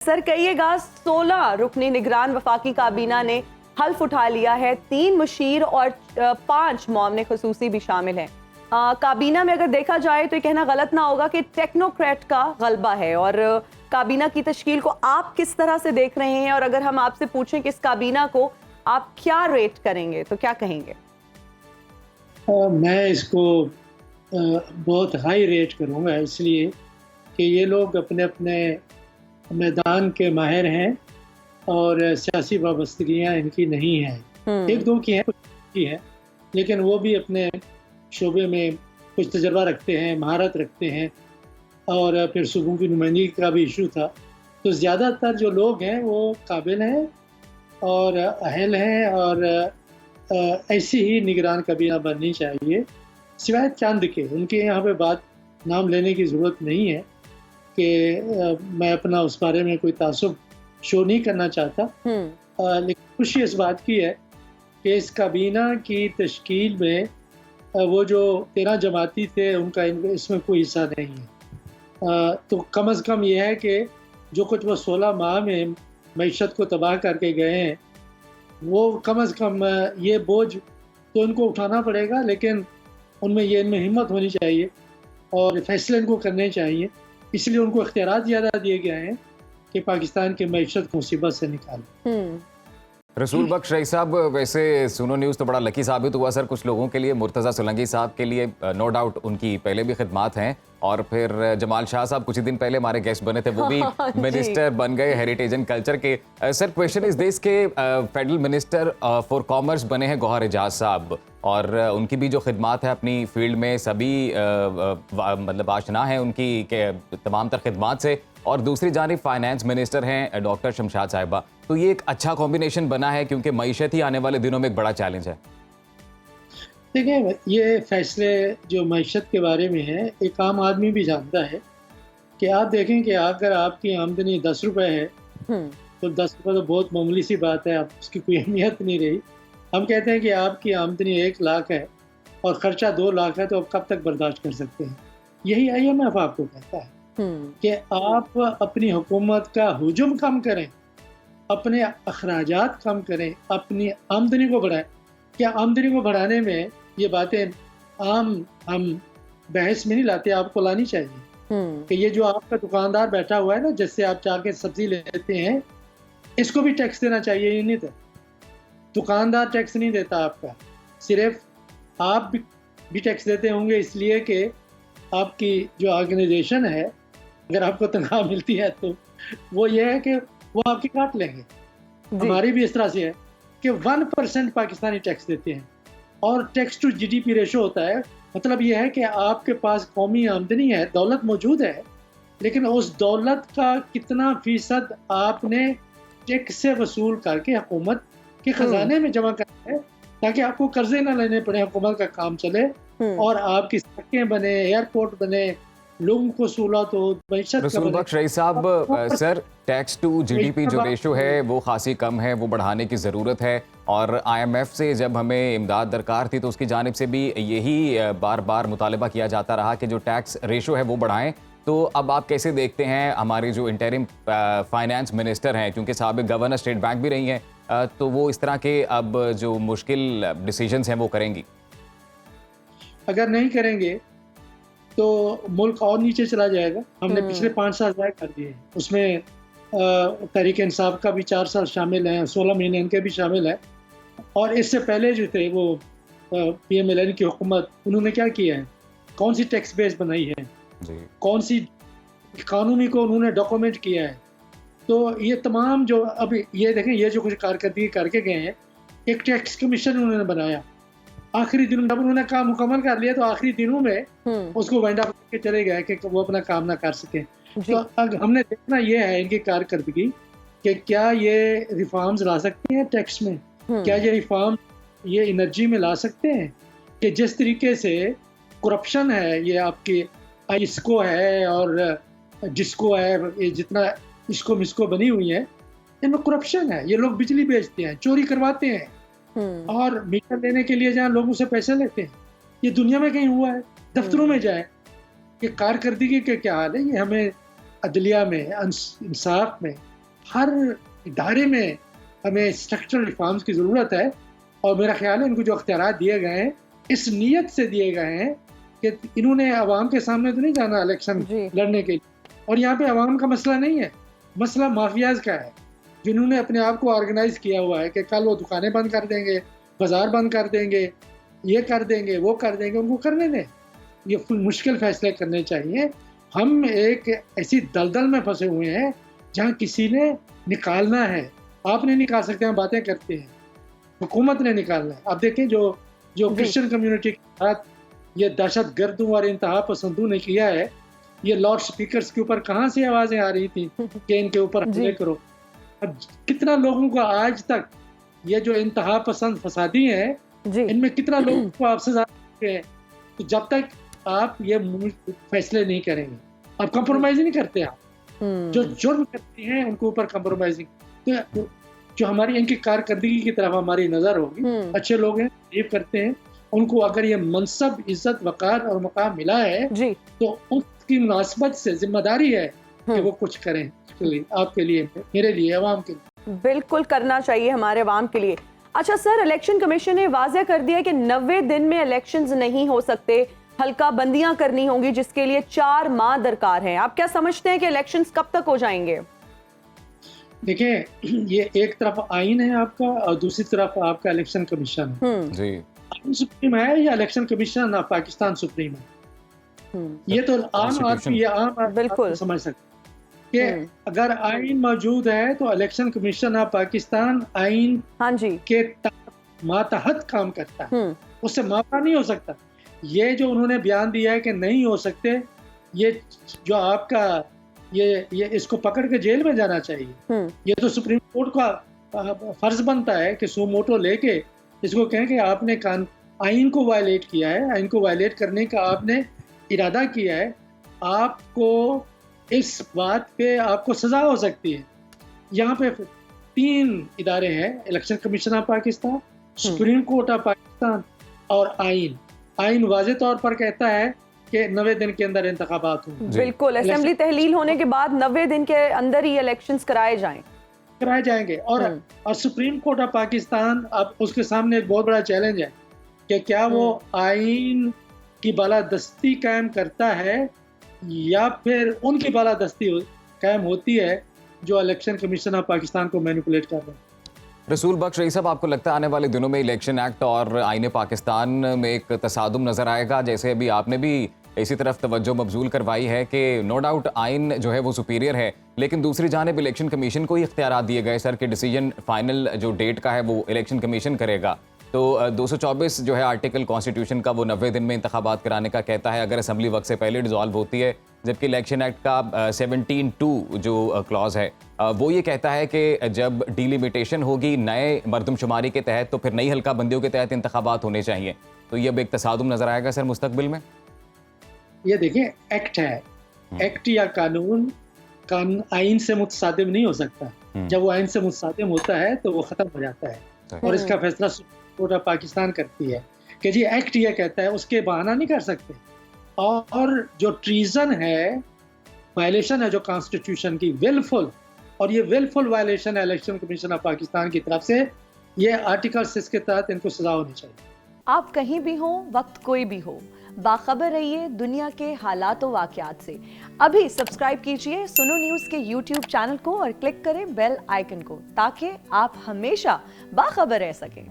Sir कहिएगा, 16 रुकनी निगरान वफाकी काबीना ने हल्फ उठा लिया है। 3 मुशीर और 5 मामले खुसूसी भी शामिल हैं। काबीना में अगर देखा जाए तो ये कहना गलत ना होगा कि टेक्नोक्रेट का गलबा है। और काबीना की तश्कील को आप किस तरह से देख रहे हैं, और अगर हम आपसे पूछें कि इस काबीना को आप क्या रेट करेंगे तो क्या कहेंगे? मैं इसको बहुत हाई रेट करूँगा, इसलिए कि ये लोग अपने अपने मैदान के माहिर हैं और सियासी वाबस्तगियाँ इनकी नहीं हैं। एक दो की हैं, कुछ की हैं, लेकिन वो भी अपने शोबे में कुछ तजर्बा रखते हैं, महारत रखते हैं। और फिर सूबों की नुमाइंदगी का भी इशू था। तो ज़्यादातर जो लोग हैं वो काबिल हैं और अहल हैं, और ऐसी ही निगरान काबीना बननी चाहिए। सिवाय चंद के, उनके यहाँ पे बात नाम लेने की ज़रूरत नहीं है कि मैं अपना उस बारे में कोई तासुब शो नहीं करना चाहता। लेकिन खुशी इस बात की है कि इस काबीना की तश्कील में वो जो 13 जमाती थे उनका इसमें कोई हिस्सा नहीं है। तो कम अज़ कम ये है कि जो कुछ वो 16 माह में मईशत को तबाह करके गए हैं, वो कम अज़ कम ये बोझ तो उनको उठाना पड़ेगा, लेकिन इनमें हिम्मत होनी चाहिए और फैसले इनको करने चाहिए। इसलिए उनको इख्तियारात ज़्यादा दिए गए हैं कि पाकिस्तान की मईशत को मुसीबत से निकालें। रसूल बख्श रईस साहब, वैसे सुनो न्यूज़ तो बड़ा लकी साबित हुआ सर कुछ लोगों के लिए। मुर्तज़ा सोलंकी साहब के लिए नो डाउट उनकी पहले भी खिदमात हैं, और फिर जमाल शाह साहब कुछ ही दिन पहले हमारे गेस्ट बने थे, वो भी मिनिस्टर बन गए हेरिटेज एंड कल्चर के। सर क्वेश्चन इज दिस के फेडरल मिनिस्टर फॉर कॉमर्स बने हैं गौहर एजाज साहब, और उनकी भी जो खिदमात है अपनी फील्ड में सभी मतलब आशना है उनकी के तमाम तर खिदमात से, और दूसरी जानिब फाइनेंस मिनिस्टर हैं डॉक्टर शमशाद साहिबा। तो ये एक अच्छा कॉम्बिनेशन बना है, क्योंकि मईशत ही आने वाले दिनों में एक बड़ा चैलेंज है। देखिए, ये फैसले जो मईशत के बारे में है, एक आम आदमी भी जानता है कि आप देखें कि अगर आपकी आमदनी 10 रुपये है तो 10 रुपये तो बहुत मामूली सी बात है, आप उसकी कोई अहमियत नहीं रही। हम कहते हैं कि आपकी आमदनी 1 लाख है और ख़र्चा 2 लाख है, तो आप कब तक बर्दाश्त कर सकते हैं? यही IMF आपको कहता है कि आप अपनी हुकूमत का हुजूम कम करें, अपने अखराजात कम करें, अपनी आमदनी को बढ़ाएं। क्या आमदनी को बढ़ाने में ये बातें हम बहस में नहीं लाते, आपको लानी चाहिए कि ये जो आपका दुकानदार बैठा हुआ है ना, जिससे आप जाके सब्जी लेते हैं, इसको भी टैक्स देना चाहिए। ये नहीं था, दुकानदार टैक्स नहीं देता आपका, सिर्फ आप भी टैक्स देते होंगे, इसलिए कि आपकी जो ऑर्गेनाइजेशन है, अगर आपको तनख्वाह मिलती है तो वो ये है कि वो आपकी काट लेंगे। हमारी भी इस तरह से है कि 1% पाकिस्तानी टैक्स देते हैं, और टैक्स टू GDP रेशो होता है। मतलब ये है कि आपके पास कौमी आमदनी है, दौलत मौजूद है, लेकिन उस दौलत का कितना फीसद आपने टैक्स से वसूल करके हुकूमत के खजाने में जमा करना है, ताकि आपको कर्जे ना लेने पड़े, हुकूमत का काम चले और आपकी सड़कें बने, एयरपोर्ट बने, लोगों को सहूलत हो। रसूल बख्श रईस साहब, सर टैक्स टू GDP जो रेशो है वो खासी कम है, वो बढ़ाने की ज़रूरत है, और IMF से जब हमें इमदाद दरकार थी तो उसकी जानिब से भी यही बार बार मुतालबा किया जाता रहा कि जो टैक्स रेशो है वो बढ़ाएं। तो अब आप कैसे देखते हैं हमारी जो इंटरिम फाइनेंस मिनिस्टर हैं, क्योंकि साबिक गवर्नर स्टेट बैंक भी रही हैं, तो वो इस तरह के अब जो मुश्किल डिसीजंस हैं वो करेंगी? अगर नहीं करेंगे तो मुल्क और नीचे चला जाएगा। हमने पिछले 5 साल ज़ाया कर दिए, उसमें तहरीक इंसाफ का भी 4 साल शामिल हैं, 16 महीने इनके भी शामिल हैं। और इससे पहले जो थे वो PMLN की हुकूमत, उन्होंने क्या किया है, कौन सी टैक्स बेस बनाई है, कौन सी कानूनी को उन्होंने डॉक्यूमेंट किया है। तो ये तमाम जो अभी ये देखें, ये जो कुछ कारकर्दगी करके गए हैं, एक टैक्स कमीशन उन्होंने बनाया। आखिरी दिनों जब उन्होंने काम मुकम्मल कर लिया तो आखिरी दिनों में उसको वेंडा करके चले गए कि वो अपना काम ना कर सके। तो अब हमने देखना ये है इनकी कारकर्दगी कि क्या ये रिफॉर्म्स ला सकते हैं टैक्स में, क्या ये रिफॉर्म ये एनर्जी में ला सकते हैं कि जिस तरीके से करप्शन है, ये आपकी इसको है और जिसको है, ये जितना इसको मिसको बनी हुई है, इनमें करप्शन है। ये लोग बिजली बेचते हैं, चोरी करवाते हैं, और मीटर लेने के लिए जहाँ लोगों से पैसे लेते हैं, ये दुनिया में कहीं हुआ है? दफ्तरों में जाए, ये कारकर्दगी के क्या हाल है, ये हमें अदलिया में, इंसाफ में हर इदारे में हमें स्ट्रक्चरल रिफॉर्म्स की ज़रूरत है, और मेरा ख्याल है इनको जो अख्तियारात दिए गए हैं इस नीयत से दिए गए हैं कि इन्होंने अवाम के सामने तो नहीं जाना इलेक्शन लड़ने के लिए, और यहाँ पे अवाम का मसला नहीं है, मसला माफियाज का है जिन्होंने अपने आप को ऑर्गेनाइज किया हुआ है कि कल वो दुकानें बंद कर देंगे, बाजार बंद कर देंगे, ये कर देंगे, वो कर देंगे। उनको करने दें, ये मुश्किल फैसले करने चाहिए। हम एक ऐसी दलदल में फंसे हुए हैं जहाँ किसी ने निकालना है, आप नहीं निकाल सकते, हम बातें करते हैं, हुकूमत ने निकालना है। आप देखें जो क्रिश्चियन कम्युनिटी के साथ ये दहशत गर्दों और इंतहा पसंदों ने किया है, ये लाउड स्पीकर्स के ऊपर कहाँ से आवाजें आ रही थी कि इनके ऊपर हमले करो। अब कितना लोगों को आज तक ये जो इंतहा पसंद फसादी हैं, इनमें कितना लोगों को आप सजा देते हैं। तो जब तक आप ये फैसले नहीं करेंगे, आप कंप्रोमाइज नहीं करते, आप जो जुर्म करते हैं उनके ऊपर कंप्रोमाइजिंग, तो जो हमारी इनकी कारकर्दगी की तरफ हमारी नजर होगी, अच्छे लोग हैं, तारीफ करते हैं, उनको अगर ये मनसब, इज्जत, वकार और मकाम मिला है तो उसकी मुनासबत से जिम्मेदारी है कि वो कुछ करें आपके लिए, मेरे लिए, अवाम के लिए। बिल्कुल करना चाहिए हमारे अवाम के लिए। अच्छा सर, इलेक्शन कमीशन ने वाज़ेह कर दिया कि 90 दिन में इलेक्शंस नहीं हो सकते, हल्का बंदियां करनी होंगी जिसके लिए 4 माह दरकार हैं। आप क्या समझते हैं कि इलेक्शंस कब तक हो जाएंगे? देखिए, ये एक तरफ आइन है आपका और दूसरी तरफ आपका इलेक्शन कमीशन है। जी, आइन सुप्रीम है या election commission of Pakistan supreme है? ये तो आम आदमी, ये आम आदमी समझ सकते कि अगर आइन मौजूद है तो इलेक्शन कमीशन ऑफ पाकिस्तान आइन के मातहत काम करता है, उससे माफा नहीं हो सकता। ये जो उन्होंने बयान दिया है कि नहीं हो सकते, ये जो आपका ये इसको पकड़ के जेल में जाना चाहिए। ये तो सुप्रीम कोर्ट का फर्ज बनता है कि सुमोटो लेके इसको कहें कि आपने आइन को वायलेट किया है, आइन को वायलेट करने का आपने इरादा किया है, आपको इस बात पे आपको सजा हो सकती है। यहाँ पे 3 इदारे हैं, election commission of Pakistan, supreme court of Pakistan और आइन। आइन वाज़े तौर पर कहता है कि 90 दिन के अंदर इंतखाबात हों। बिल्कुल, असेंबली तहलील होने के बाद 90 दिन के अंदर ही इलेक्शंस कराए जाएंगे। और सुप्रीम कोर्ट ऑफ पाकिस्तान, अब उसके सामने एक बहुत बड़ा चैलेंज है कि क्या वो आइन की बालादस्ती कायम करता है या फिर उनकी बालादस्ती कायम होती है जो इलेक्शन कमीशन ऑफ पाकिस्तान को मैनिपुलेट कर रहे हैं। रसूल बख्श रईस साहब, आपको लगता है आने वाले दिनों में इलेक्शन एक्ट और आईन पाकिस्तान में एक तसादुम नजर आएगा? जैसे अभी आपने भी इसी तरफ तवज्जो मबजूल करवाई है कि नो डाउट आइन जो है वो सुपीरियर है, लेकिन दूसरी जानिब इलेक्शन कमीशन को ही इख्तियारात दिए गए सर कि डिसीजन फाइनल जो डेट का है वो इलेक्शन कमीशन करेगा। तो 224 जो है आर्टिकल कॉन्स्टिट्यूशन का वो 90 दिन में इंतखाबात कराने का कहता है अगर असम्बली वक्त से पहले डिजॉल्व होती है, जबकि इलेक्शन एक्ट का 17(2) जो क्लॉज है वो ये कहता है कि जब डिलिमिटेशन होगी नए मरदमशुमारी के तहत तो फिर नई हल्का बंदियों के तहत इंतखाबात होने चाहिए। तो ये अब एक तसादुम नजर आएगा सर मुस्तकबिल में? ये देखिए, एक्ट है, एक्ट या कानून आइन से मुतसादिम नहीं हो सकता। जब वो आइन से मुतसादिम होता है तो वो खत्म हो जाता है, और इसका फैसला कोर्ट ऑफ पाकिस्तान करती है कि जी एक्ट ये कहता है, उसके बहाना नहीं कर सकते। और जो ट्रीजन है, वायलेशन है जो कॉन्स्टिट्यूशन की, विलफुल, और ये विलफुल वायलेशन है इलेक्शन कमीशन ऑफ पाकिस्तान की तरफ से, ये आर्टिकल 6 के तहत इनको सजा होनी चाहिए। आप कहीं भी हो, वक्त कोई भी हो, बाखबर रहिए दुनिया के हालात व वाक़यात से। अभी सब्सक्राइब कीजिए सुनो न्यूज़ के YouTube चैनल को और क्लिक करें बेल आइकन को, ताकि आप हमेशा बाखबर रह सकें।